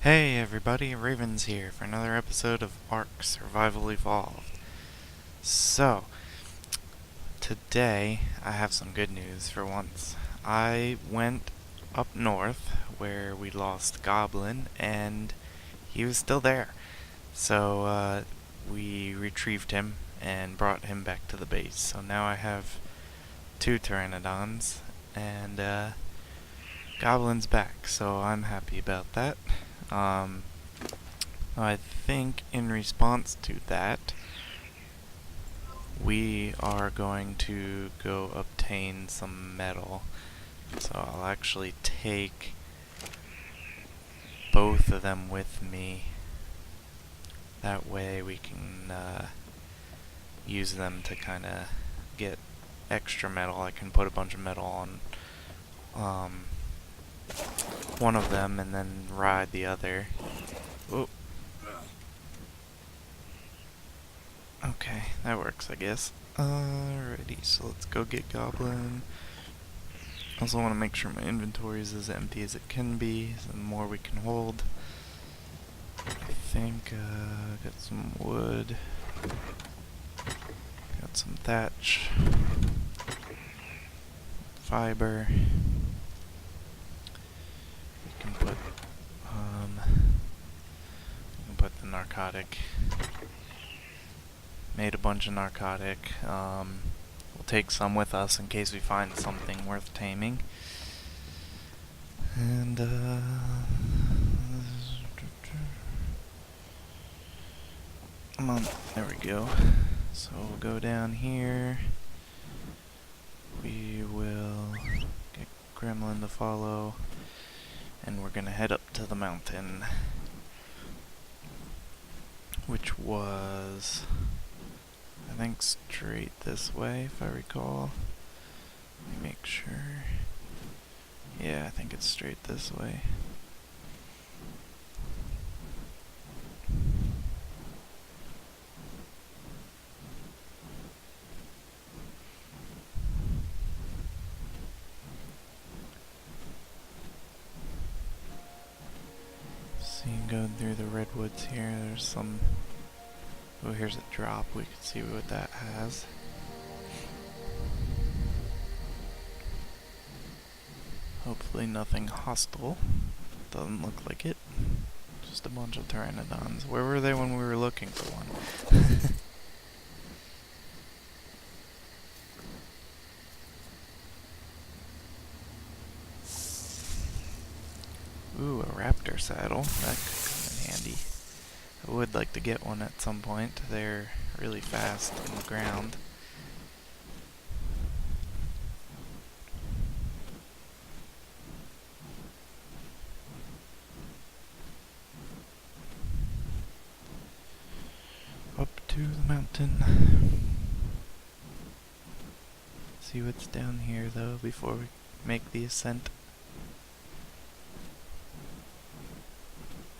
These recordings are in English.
Hey everybody, Ravens here for another episode of Ark Survival Evolved. So, today I have some good news for once. I went up north where we lost Goblin and he was still there. So, we retrieved him and brought him back to the base. So now I have two Pteranodons and Goblin's back, so I'm happy about that. I think in response to that, we are going to go obtain some metal. So I'll actually take both of them with me. That way we can use them to kind of get extra metal. I can put a bunch of metal on one of them and then ride the other. Ooh. Okay, that works, I guess. Alrighty, so let's go get Goblin. Also want to make sure my inventory is as empty as it can be, so the more we can hold. I think, got some wood. Got some thatch. Fiber. We can put the narcotic. Made a bunch of narcotic. We'll take some with us in case we find something worth taming. And come on, there we go. So we'll go down here. We will get Gremlin to follow, and we're gonna head up to the mountain, which was, I think, straight this way, if I recall. Let me make sure. Yeah, I think it's straight this way. So you can go through the redwoods here. There's some. Oh, here's a drop. We can see what that has. Hopefully nothing hostile. Doesn't look like it. Just a bunch of Pteranodons. Where were they when we were looking for one? Ooh, a raptor saddle. That could come in handy. I would like to get one at some point. They're really fast on the ground. Up to the mountain. See what's down here though before we make the ascent.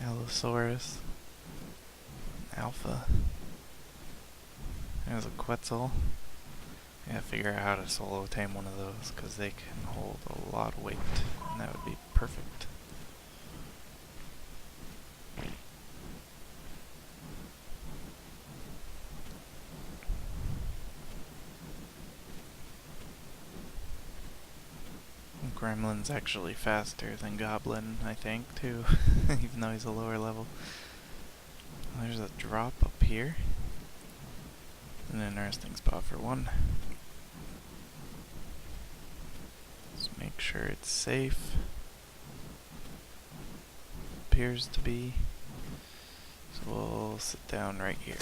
Allosaurus. Alpha. There's a Quetzal. I gotta figure out how to solo tame one of those because they can hold a lot of weight, and that would be perfect. Gremlin's actually faster than Goblin, I think, too, even though he's a lower level. There's a drop up here. An interesting spot for one. Let's make sure it's safe. Appears to be. So we'll sit down right here.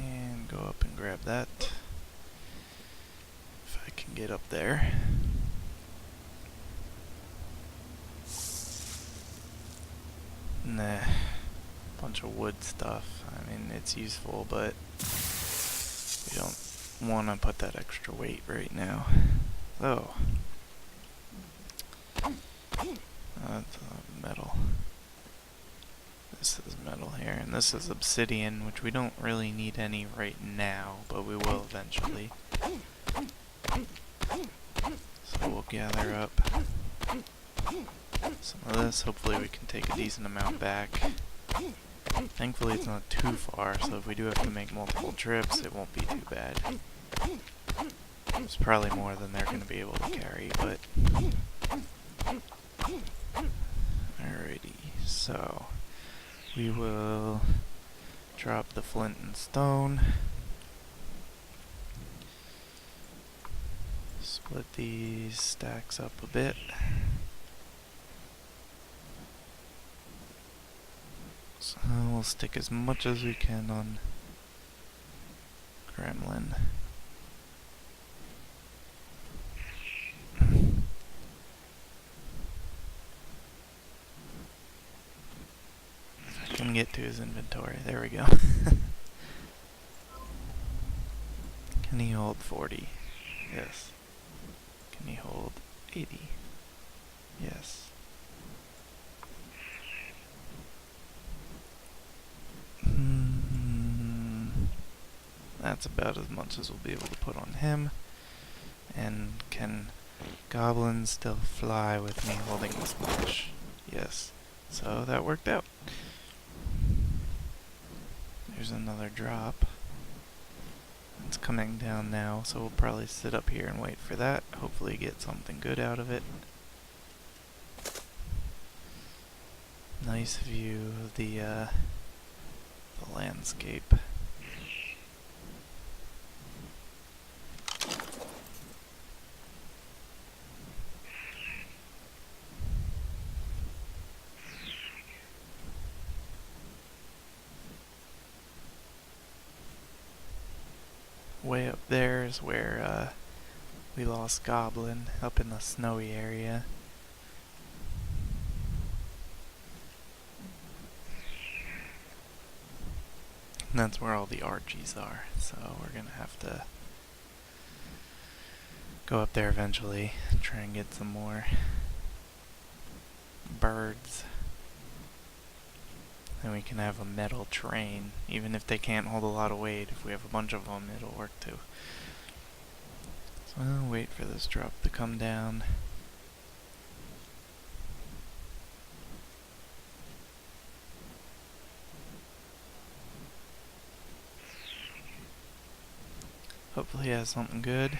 And go up and grab that. If I can get up there. Nah. Bunch of wood stuff. I mean, it's useful, but we don't want to put that extra weight right now. So, that's metal. This is metal here, and this is obsidian, which we don't really need any right now, but we will eventually. So we'll gather up some of this. Hopefully we can take a decent amount back. Thankfully it's not too far, so if we do have to make multiple trips, it won't be too bad. It's probably more than they're going to be able to carry, but... Alrighty, so... we will drop the flint and stone. Split these stacks up a bit. So we'll stick as much as we can on Gremlin. If I can get to his inventory, there we go. Can he hold 40? Yes. Can he hold 80? Yes. That's about as much as we'll be able to put on him. And can Goblin still fly with me holding this much? Yes. So that worked out. There's another drop. It's coming down now, so we'll probably sit up here and wait for that. Hopefully get something good out of it. Nice view of the landscape. Way up there is where we lost Goblin, up in the snowy area. And that's where all the Archies are, so we're gonna have to go up there eventually and try and get some more birds. Then we can have a metal train, even if they can't hold a lot of weight. If we have a bunch of them, it'll work too. So I'll wait for this drop to come down. Hopefully he has something good.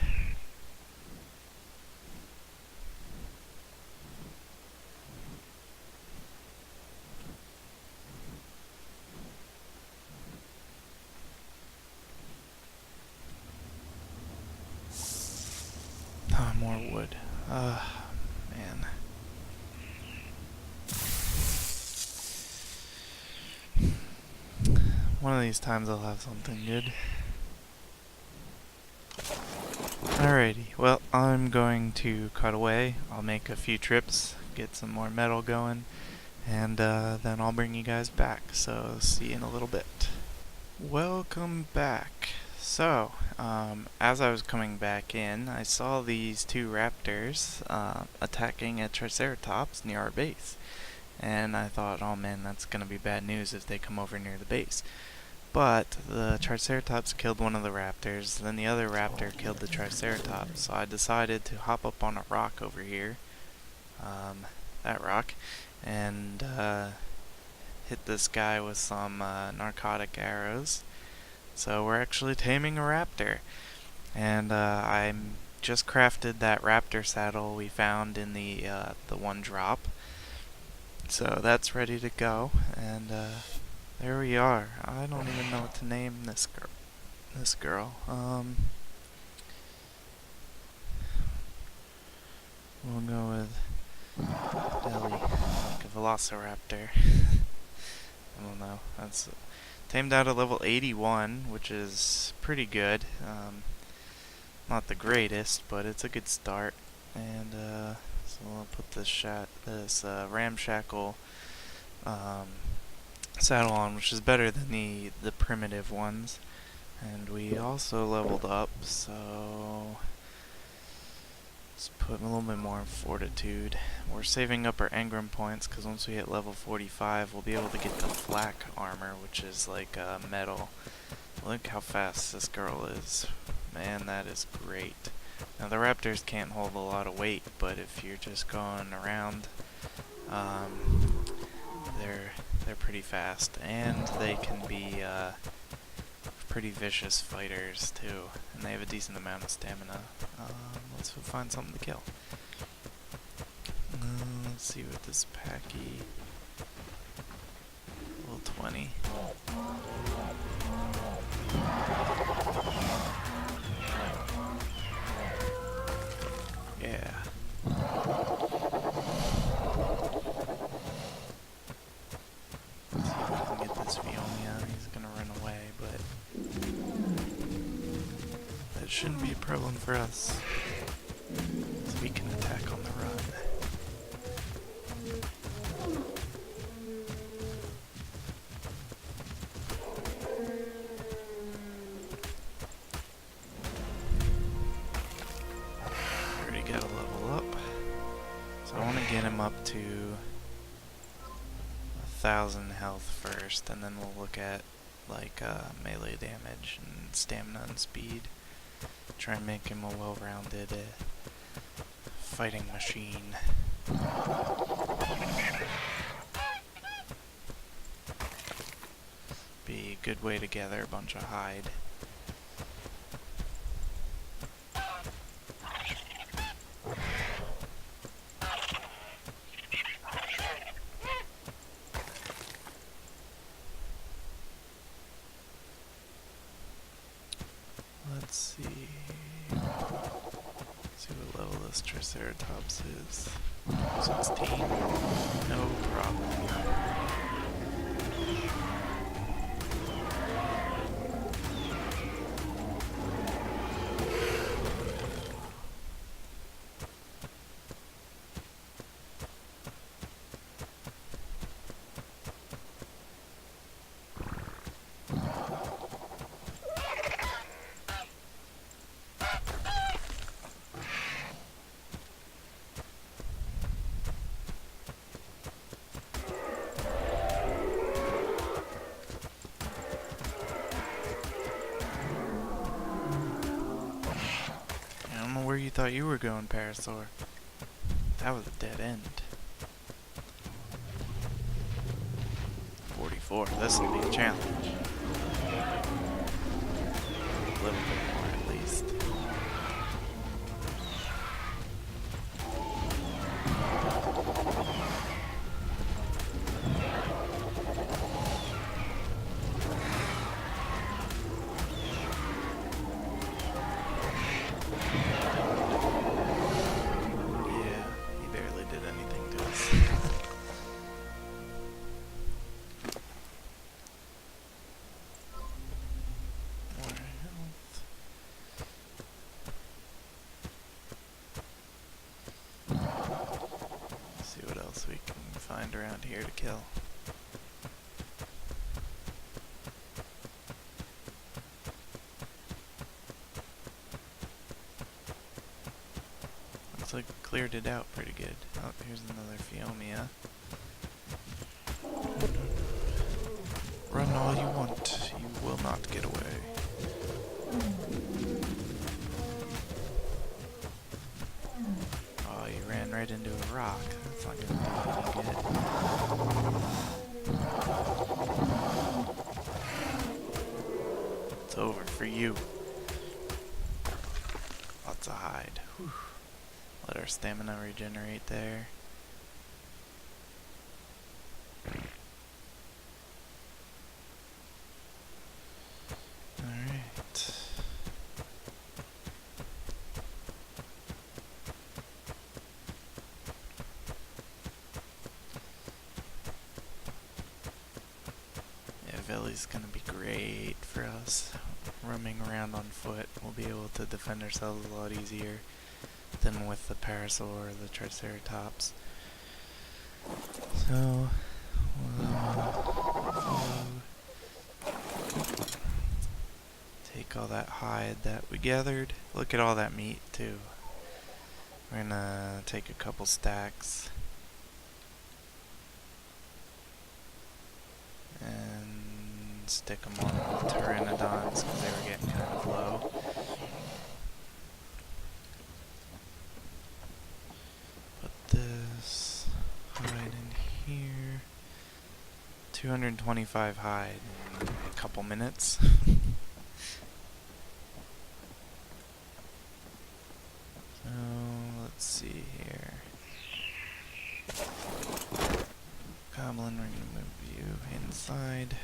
Oh, more wood. Man. One of these times I'll have something good. Alrighty, well, I'm going to cut away. I'll make a few trips, get some more metal going, and then I'll bring you guys back. So, see you in a little bit. Welcome back. So, as I was coming back in, I saw these two raptors attacking a triceratops near our base. And I thought, oh man, that's gonna be bad news if they come over near the base. But the triceratops killed one of the raptors, then the other raptor killed the triceratops, so I decided to hop up on a rock over here, that rock, and hit this guy with some narcotic arrows. So we're actually taming a raptor, and I just crafted that raptor saddle we found in the one drop, so that's ready to go, and there we are. I don't even know what to name this girl. We'll go with Deli, like a velociraptor. I don't know. That's tamed out at level 81, which is pretty good. Not the greatest, but it's a good start. And so I'll put this ramshackle saddle on, which is better than the primitive ones. And we also leveled up, so let's put a little bit more in fortitude. We're saving up our engram points because once we hit level 45, we'll be able to get the flak armor, which is like metal. Look how fast this girl is. Man, that is great. Now the raptors can't hold a lot of weight, but if you're just going around, um, they're pretty fast, and they can be pretty vicious fighters too, and they have a decent amount of stamina. Let's find something to kill. Let's see what this packy. Level 20. Yeah. Let's see if we can get this Fiomia. He's gonna run away, but that shouldn't be a problem for us. So we can attack on the run. Already got a level up. So I want to get him up to 1,000 health first, and then we'll look at like melee damage and stamina and speed. Try and make him a well-rounded fighting machine. Be a good way to gather a bunch of hide. Let's see. See what level this Triceratops is. 16. No problem. Where you thought you were going, Parasaur? That was a dead end. 44. This will be a challenge. A little bit more, at least. We can find around here to kill. Looks like we cleared it out pretty good. Oh, here's another Fiomia. Run all you want, you will not get away. Oh, you ran right into a rock. That's not gonna do any good. It's over for you. Lots of hide. Whew. Let our stamina regenerate there. Alright. Veli's gonna be great for us. Roaming around on foot, we'll be able to defend ourselves a lot easier than with the Parasaur or the Triceratops. So, take all that hide that we gathered. Look at all that meat too. We're gonna take a couple stacks and stick them on the Pteranodons because they were getting kind of low. 225 hide in a couple minutes. So, let's see here. Goblin, we're gonna move you inside.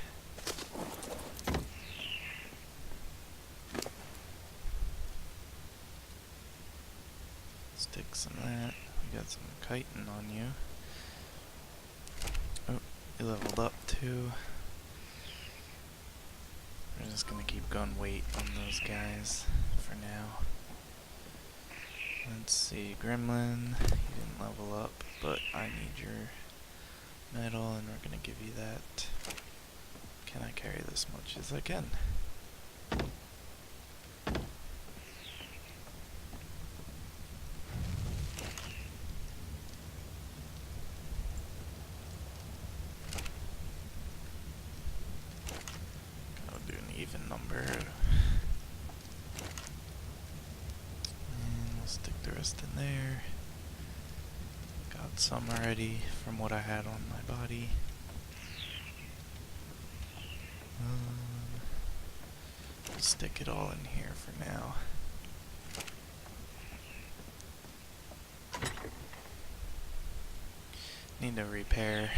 Stick some of that. We got some chitin on you. Oh, you leveled up too. We're just gonna keep going weight on those guys for now. Let's see, Gremlin, you didn't level up, but I need your metal and we're gonna give you that. Can I carry this much as I can? I'll do an even number. And we'll stick the rest in there. Got some already from what I had on my body. Stick it all in here for now. Need to repair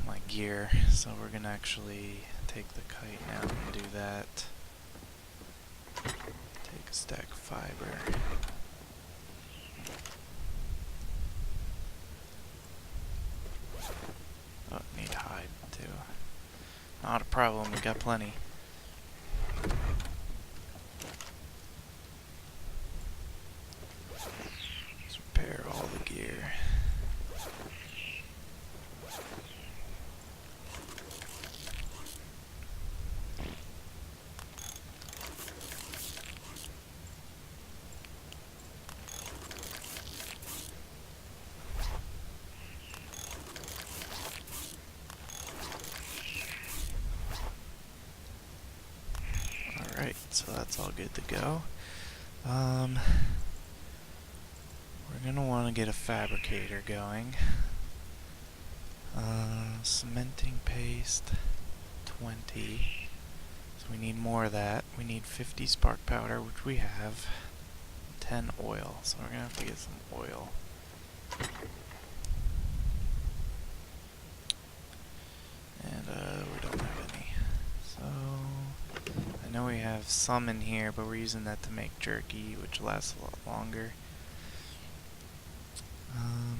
my gear, so we're gonna actually take the kite now and do that. Take a stack of fiber. Oh, need hide too. Not a problem, we got plenty. Let's repair all the gear. Alright, so that's all good to go. We're gonna want to get a fabricator going. Cementing paste, 20. So we need more of that. We need 50 spark powder, which we have. 10 oil, so we're gonna have to get some oil. And we don't have any. So I know we have some in here, but we're using that to make jerky, which lasts a lot longer.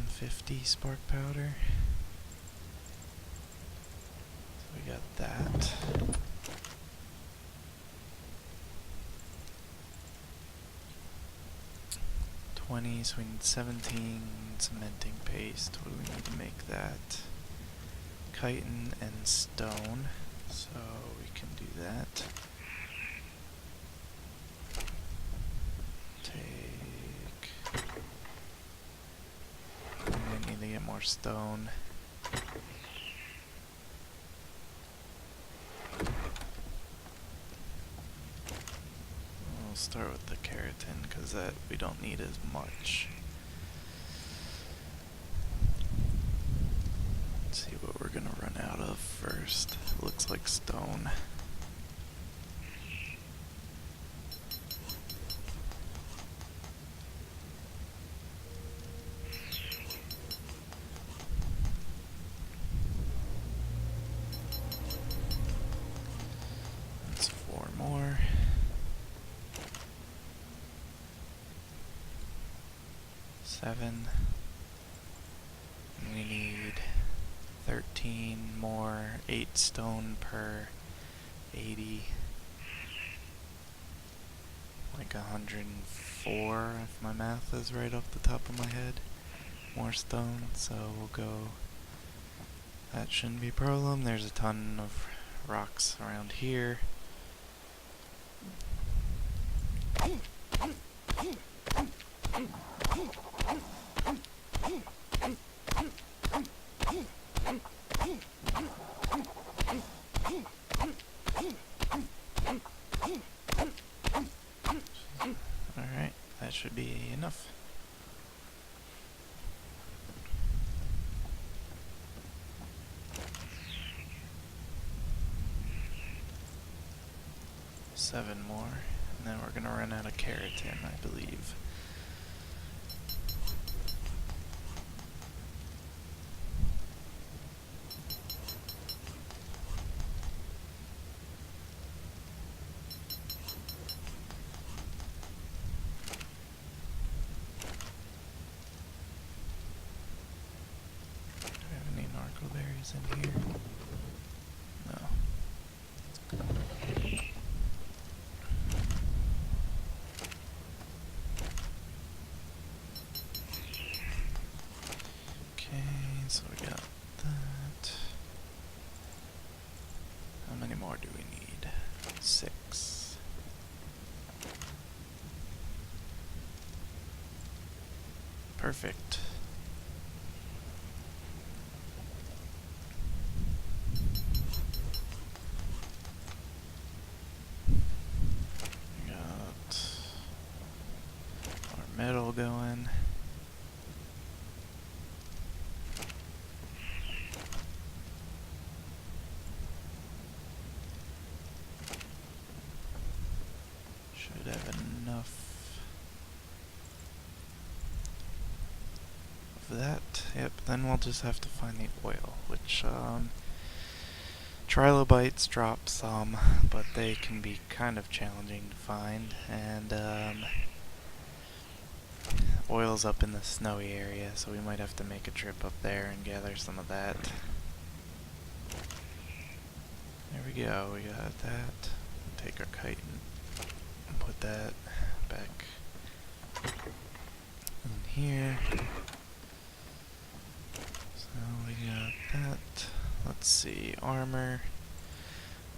50 spark powder. So we got that. So we need 17 cementing paste. What do we need to make that? Chitin and stone. So we can do that. We need to get more stone. We'll start with the keratin because that we don't need as much. Let's see what we're gonna run out of first. Looks like stone. That's 4 more. 7. And we need 13 more, 8 stone per 80. Like 104 if my math is right off the top of my head. More stone, so we'll go. That shouldn't be a problem. There's a ton of rocks around here. Alright, that should be enough. 7 more, and then we're gonna run out of keratin, I believe. Do we have any narcoberries in here? No. So we got that. How many more do we need? 6. Perfect. We got our metal going. Should have enough of that. Yep, then we'll just have to find the oil, which trilobites drop some, but they can be kind of challenging to find, and oil's up in the snowy area, so we might have to make a trip up there and gather some of that. There we go, we got that. Take our kite and put that back in here. So we got that. Let's see, armor.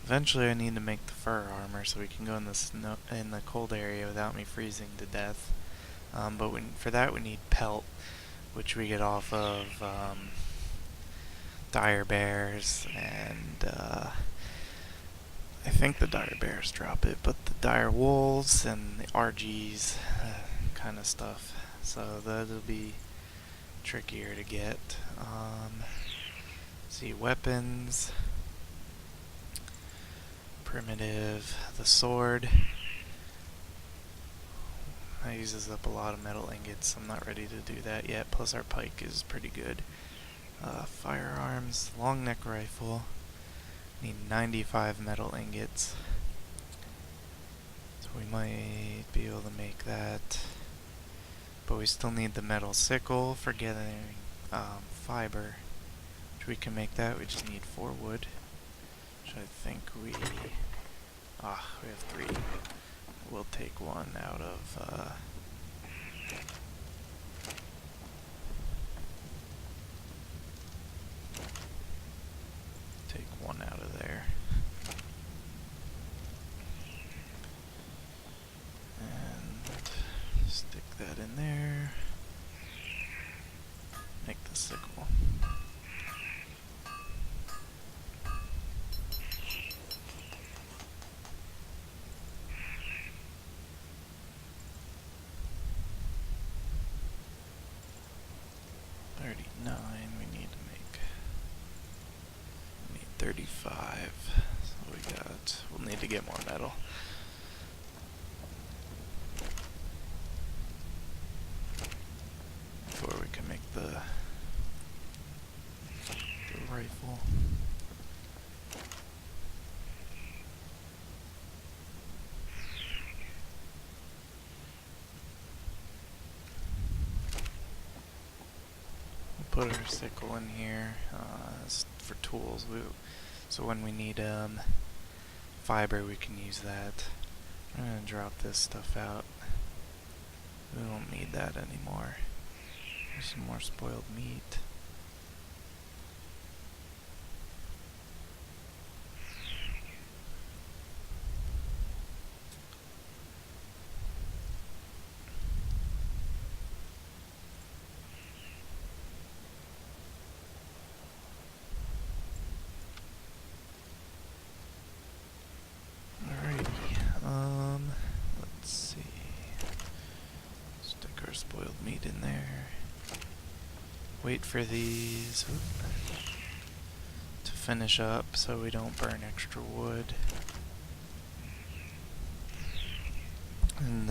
Eventually I need to make the fur armor so we can go in the snow in the cold area without me freezing to death. But for that we need pelt, which we get off of dire bears, and I think the dire bears drop it, but the dire wolves and the RGs kind of stuff. So that'll be trickier to get. See, weapons, primitive, the sword. That uses up a lot of metal ingots. I'm not ready to do that yet. Plus our pike is pretty good. Firearms, long neck rifle. Need 95 metal ingots. So we might be able to make that. But we still need the metal sickle for gathering fiber. Which we can make that. We just need 4 wood. Which I think we have 3. We'll take one out of there. And stick that in there. Make the sickle. We need 35. So we'll need to get more metal. Before we can make the rifle. Put our sickle in here for tools. So when we need fiber, we can use that. I'm gonna drop this stuff out. We don't need that anymore. There's some more spoiled meat. Let's see. Stick our spoiled meat in there. Wait for these to finish up so we don't burn extra wood. And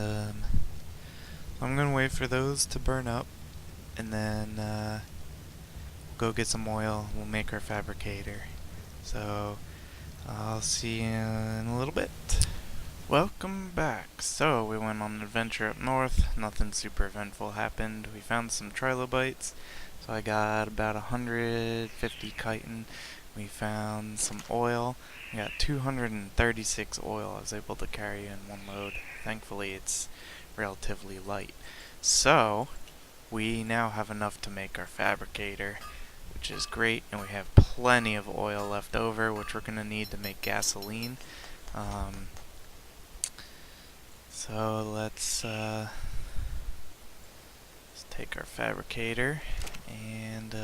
I'm gonna wait for those to burn up, and then go get some oil. We'll make our fabricator. So I'll see you in a little bit. Welcome back. So we went on an adventure up north. Nothing super eventful happened. We found some trilobites. So I got about 150 chitin. We found some oil. We got 236 oil I was able to carry in one load. Thankfully it's relatively light. So we now have enough to make our fabricator, which is great, and we have plenty of oil left over, which we're going to need to make gasoline. So let's take our fabricator, and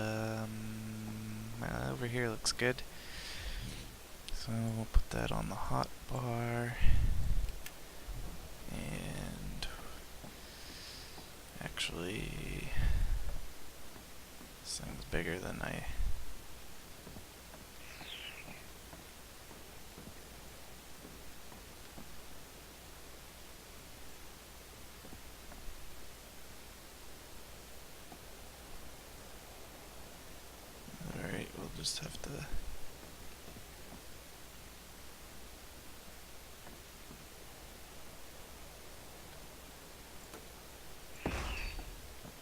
over here looks good. So we'll put that on the hot bar, and actually this thing's bigger than I... Alright, we'll just have to...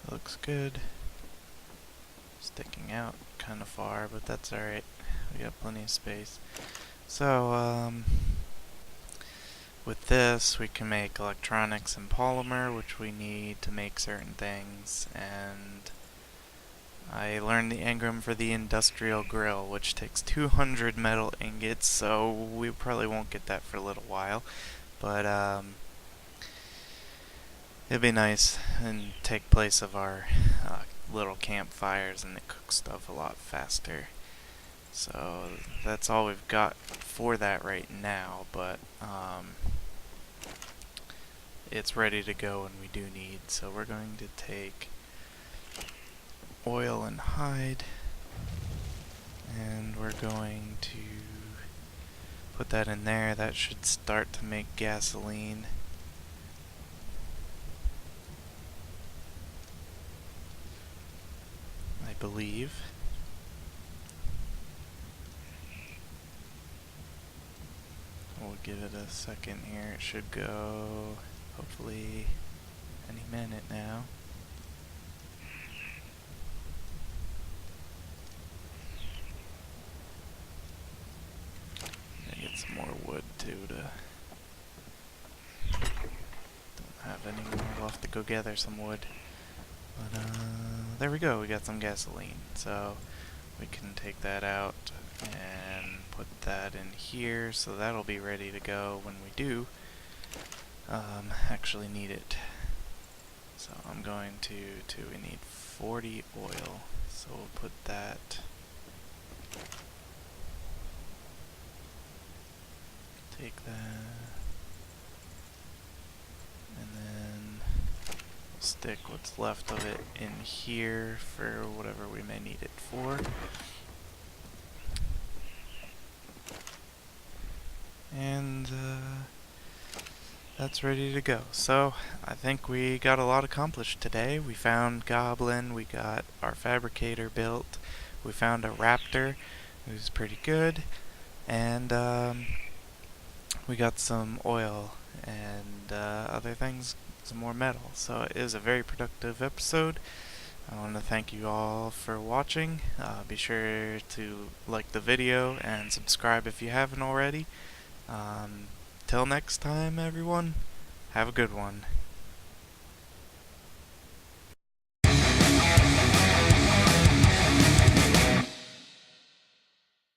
Looks good. Sticking out kind of far, but that's alright. We got plenty of space. So, with this, we can make electronics and polymer, which we need to make certain things, and I learned the engram for the industrial grill, which takes 200 metal ingots, so we probably won't get that for a little while, but it'd be nice and take place of our little campfires, and it cooks stuff a lot faster. So that's all we've got for that right now, but it's ready to go when we do need. So we're going to take oil and hide, and we're going to put that in there. That should start to make gasoline. I believe. We'll give it a second here. It should go hopefully any minute now. Gotta get some more wood too don't have any more. We'll have to go gather some wood. But there we go, we got some gasoline. So we can take that out and put that in here, so that'll be ready to go when we do actually need it. So I'm going to we need 40 oil, so we'll put that, take that, and then stick what's left of it in here for whatever we may need it for. And that's ready to go. So I think we got a lot accomplished today. We found Goblin, we got our fabricator built, we found a raptor, who's pretty good, and we got some oil and other things, some more metal. So it was a very productive episode. I want to thank you all for watching. Be sure to like the video and subscribe if you haven't already. Till next time, everyone, have a good one.